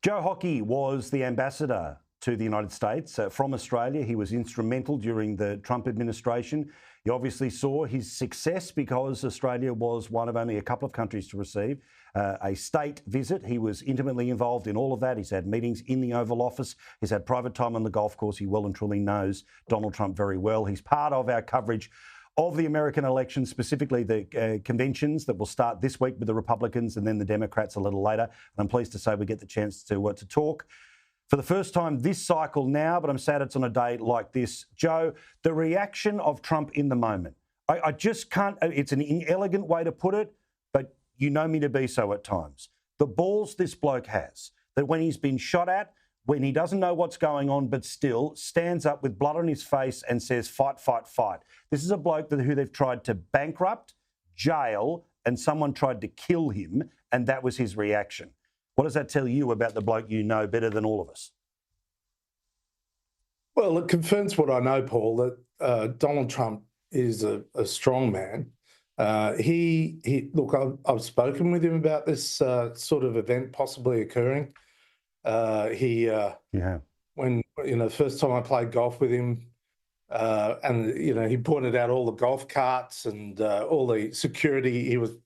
Joe Hockey was the ambassador to the United States from Australia. He was instrumental during the Trump administration. You obviously saw his success because Australia was one of only a couple of countries to receive a state visit. He was intimately involved in all of that. He's had meetings in the Oval Office. He's had private time on the golf course. He well and truly knows Donald Trump very well. He's part of our coverage of the American election, specifically the conventions that will start this week with the Republicans and then the Democrats a little later. And I'm pleased to say we get the chance to talk for the first time this cycle now, but I'm sad it's on a day like this. Joe, the reaction of Trump in the moment, I just can't, it's an inelegant way to put it, but you know me to be so at times. The balls this bloke has, that when he's been shot at, when he doesn't know what's going on, but still stands up with blood on his face and says, fight, fight, fight. This is a bloke who they've tried to bankrupt, jail, and someone tried to kill him, and that was his reaction. What does that tell you about the bloke you know better than all of us? Well, it confirms what I know, Paul, that Donald Trump is a strong man. Look, I've spoken with him about this sort of event possibly occurring. When, the first time I played golf with him, and, he pointed out all the golf carts and all the security. He was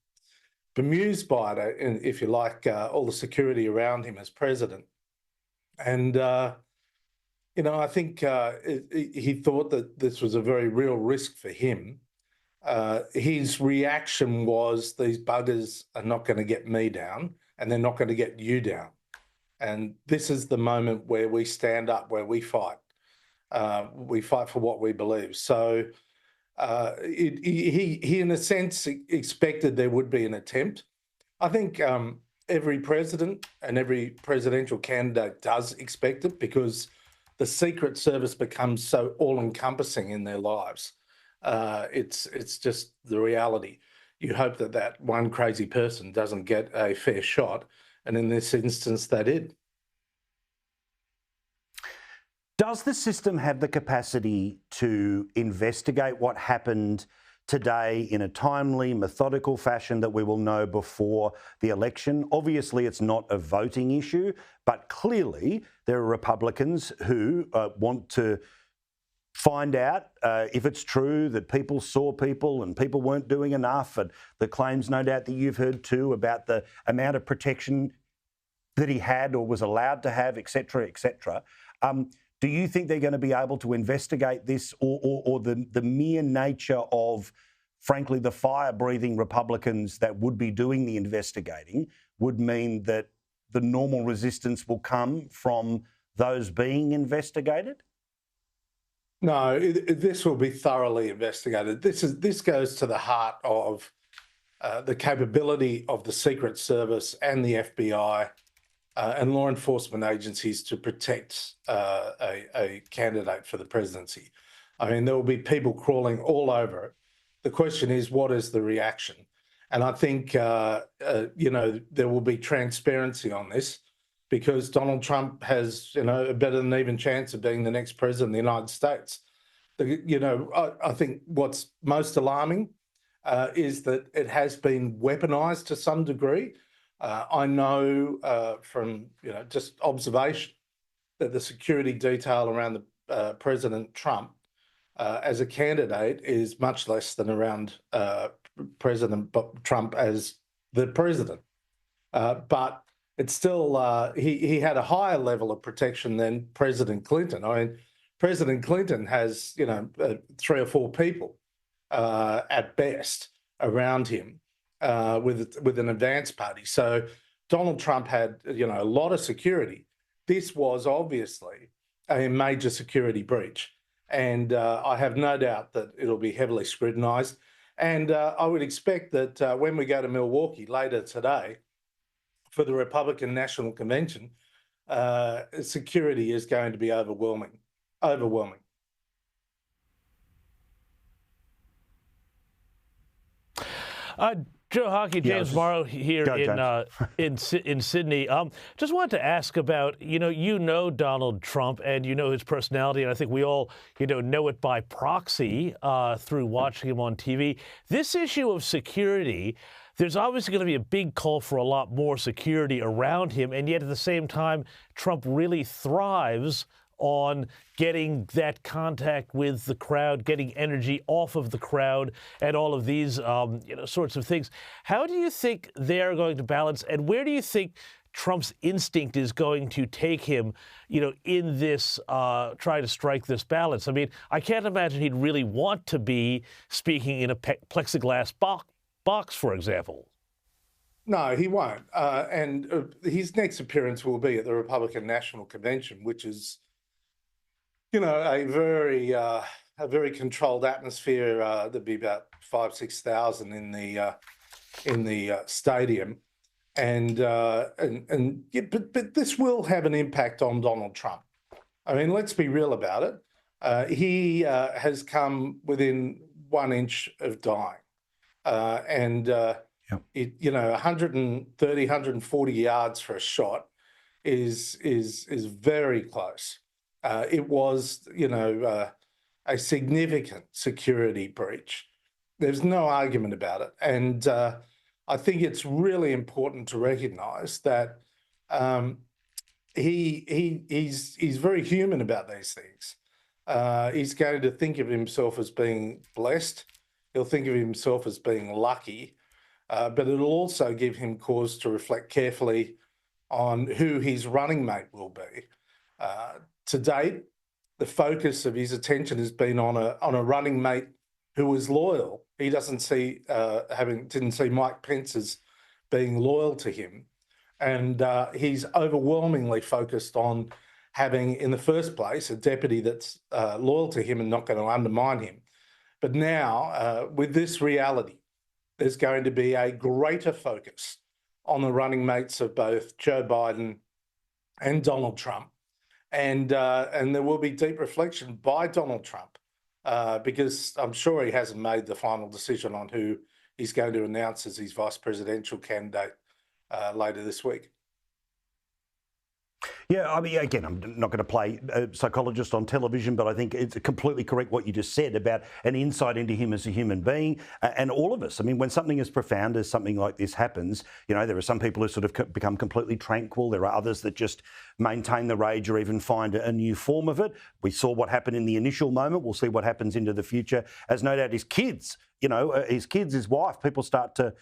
bemused by it, if you like, all the security around him as president. And, I think he thought that this was a very real risk for him. His reaction was, these buggers are not going to get me down, and they're not going to get you down. And this is the moment where we stand up, where we fight. We fight for what we believe. So he, in a sense, expected there would be an attempt. I think every president and every presidential candidate does expect it, because the Secret Service becomes so all-encompassing in their lives. It's just the reality. You hope that one crazy person doesn't get a fair shot. And in this instance, that did. Does the system have the capacity to investigate what happened today in a timely, methodical fashion that we will know before the election? Obviously, it's not a voting issue, but clearly there are Republicans who want to find out if it's true that people saw people and people weren't doing enough, and the claims, no doubt, that you've heard too about the amount of protection that he had or was allowed to have, et cetera, et cetera. Do you think they're going to be able to investigate this, or the mere nature of, frankly, the fire-breathing Republicans that would be doing the investigating would mean that the normal resistance will come from those being investigated? No, this will be thoroughly investigated. This goes to the heart of the capability of the Secret Service and the FBI and law enforcement agencies to protect a candidate for the presidency. I mean, there will be people crawling all over it. The question is, what is the reaction? And I think, there will be transparency on this, because Donald Trump has, a better than even chance of being the next president of the United States. I think what's most alarming is that it has been weaponized to some degree. I know from just observation that the security detail around the President Trump as a candidate is much less than around President Trump as the president. But it's still he had a higher level of protection than President Clinton. I mean, President Clinton has 3 or 4 people at best around him. With an advance party. So Donald Trump had, a lot of security. This was obviously a major security breach. And I have no doubt that it'll be heavily scrutinised. And I would expect that when we go to Milwaukee later today for the Republican National Convention, security is going to be overwhelming. Joe Hockey, James Morrow here in Sydney. Just wanted to ask about, you know Donald Trump and you know his personality, and I think we all, know it by proxy through watching him on TV. This issue of security, there's obviously going to be a big call for a lot more security around him. And yet at the same time, Trump really thrives on getting that contact with the crowd, getting energy off of the crowd, and all of these sorts of things. How do you think they're going to balance, and where do you think Trump's instinct is going to take him, in this trying to strike this balance? I mean, I can't imagine he'd really want to be speaking in a plexiglass box, for example. No, he won't. And his next appearance will be at the Republican National Convention, which is, a very controlled atmosphere. There'd be about 5,000-6,000 in the stadium. But this will have an impact on Donald Trump. I mean, let's be real about it. He has come within 1 inch of dying, 130, 140 yards for a shot is very close. It was, a significant security breach. There's no argument about it, and I think it's really important to recognise that he's very human about these things. He's going to think of himself as being blessed. He'll think of himself as being lucky, but it'll also give him cause to reflect carefully on who his running mate will be. To date, the focus of his attention has been on a running mate who was loyal. He didn't see Mike Pence as being loyal to him, and he's overwhelmingly focused on having, in the first place, a deputy that's loyal to him and not going to undermine him. But now, with this reality, there's going to be a greater focus on the running mates of both Joe Biden and Donald Trump, and there will be deep reflection by Donald Trump. Because I'm sure he hasn't made the final decision on who he's going to announce as his vice presidential candidate later this week. Yeah, I mean, again, I'm not going to play a psychologist on television, but I think it's completely correct what you just said about an insight into him as a human being, and all of us. I mean, when something as profound as something like this happens, there are some people who sort of become completely tranquil. There are others that just maintain the rage or even find a new form of it. We saw what happened in the initial moment. We'll see what happens into the future, as no doubt his kids, his wife, people start to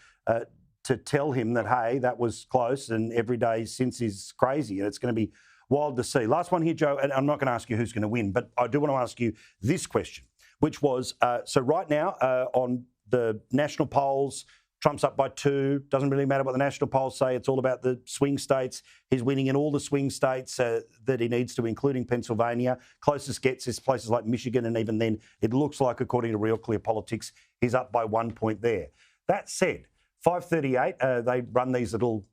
tell him that, hey, that was close, and every day since is crazy, and it's going to be wild to see. Last one here, Joe, and I'm not going to ask you who's going to win, but I do want to ask you this question, which was, so right now on the national polls, Trump's up by 2. Doesn't really matter what the national polls say. It's all about the swing states. He's winning in all the swing states that he needs to, including Pennsylvania. Closest gets is places like Michigan, and even then, it looks like, according to Real Clear Politics, he's up by 1 point there. That said, 538, they run these little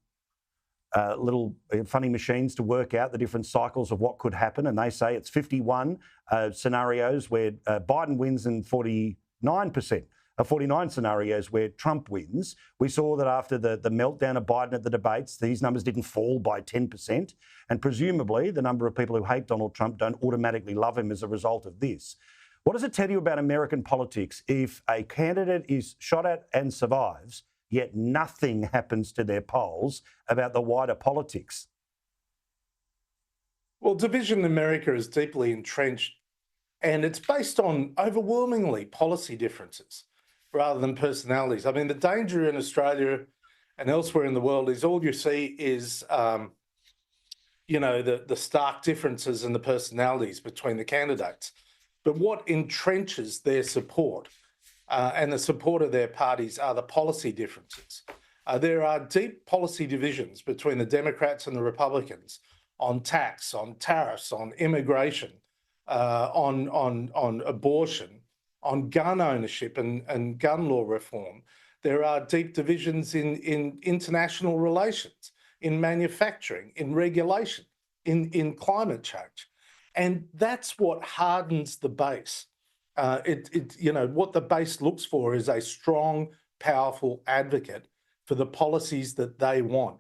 funny machines to work out the different cycles of what could happen, and they say it's 51 scenarios where Biden wins and 49 scenarios where Trump wins. We saw that after the meltdown of Biden at the debates, these numbers didn't fall by 10%, and presumably the number of people who hate Donald Trump don't automatically love him as a result of this. What does it tell you about American politics if a candidate is shot at and survives, yet nothing happens to their polls about the wider politics? Well, division in America is deeply entrenched, and it's based on overwhelmingly policy differences rather than personalities. I mean, the danger in Australia and elsewhere in the world is all you see is, the stark differences in the personalities between the candidates. But what entrenches their support and the support of their parties are the policy differences. There are deep policy divisions between the Democrats and the Republicans on tax, on tariffs, on immigration, on abortion, on gun ownership and gun law reform. There are deep divisions in international relations, in manufacturing, in regulation, in climate change. And that's what hardens the base. What the base looks for is a strong, powerful advocate for the policies that they want.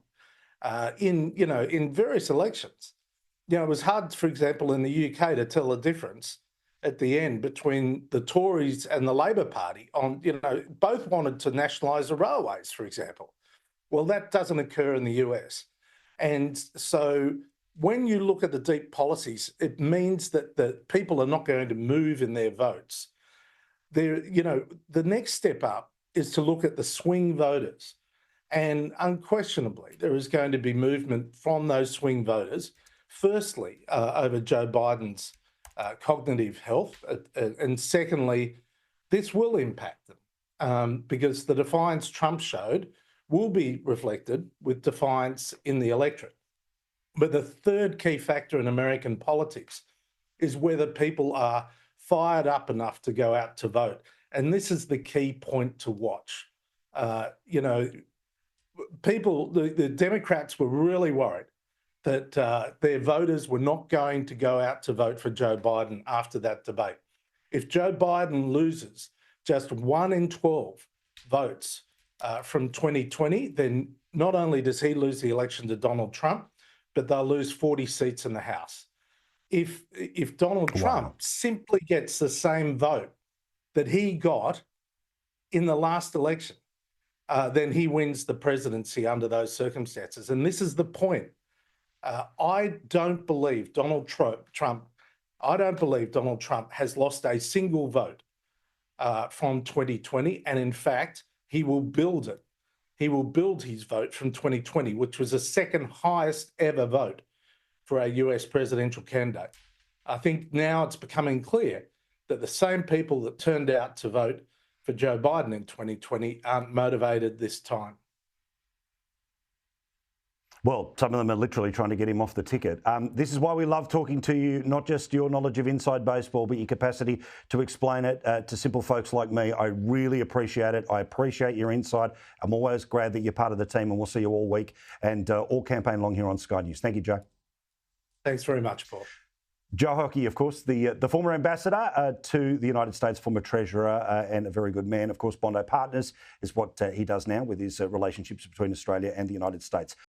In various elections, it was hard, for example, in the UK to tell the difference at the end between the Tories and the Labor Party on, both wanted to nationalise the railways, for example. Well, that doesn't occur in the US. And so when you look at the deep policies, it means that the people are not going to move in their votes. The next step up is to look at the swing voters. And unquestionably, there is going to be movement from those swing voters, firstly, over Joe Biden's cognitive health, and secondly, this will impact them because the defiance Trump showed will be reflected with defiance in the electorate. But the third key factor in American politics is whether people are fired up enough to go out to vote. And this is the key point to watch. The Democrats were really worried that their voters were not going to go out to vote for Joe Biden after that debate. If Joe Biden loses just 1 in 12 votes from 2020, then not only does he lose the election to Donald Trump, but they'll lose 40 seats in the House. If Donald Trump simply gets the same vote that he got in the last election, then he wins the presidency under those circumstances. And this is the point. I don't believe Donald Trump has lost a single vote from 2020. And in fact, he will build it. He will build his vote from 2020, which was the second highest ever vote for a US presidential candidate. I think now it's becoming clear that the same people that turned out to vote for Joe Biden in 2020 aren't motivated this time. Well, some of them are literally trying to get him off the ticket. This is why we love talking to you, not just your knowledge of inside baseball, but your capacity to explain it to simple folks like me. I really appreciate it. I appreciate your insight. I'm always glad that you're part of the team, and we'll see you all week and all campaign long here on Sky News. Thank you, Joe. Thanks very much, Paul. Joe Hockey, of course, the former ambassador to the United States, former treasurer and a very good man. Of course, Bondi Partners is what he does now with his relationships between Australia and the United States.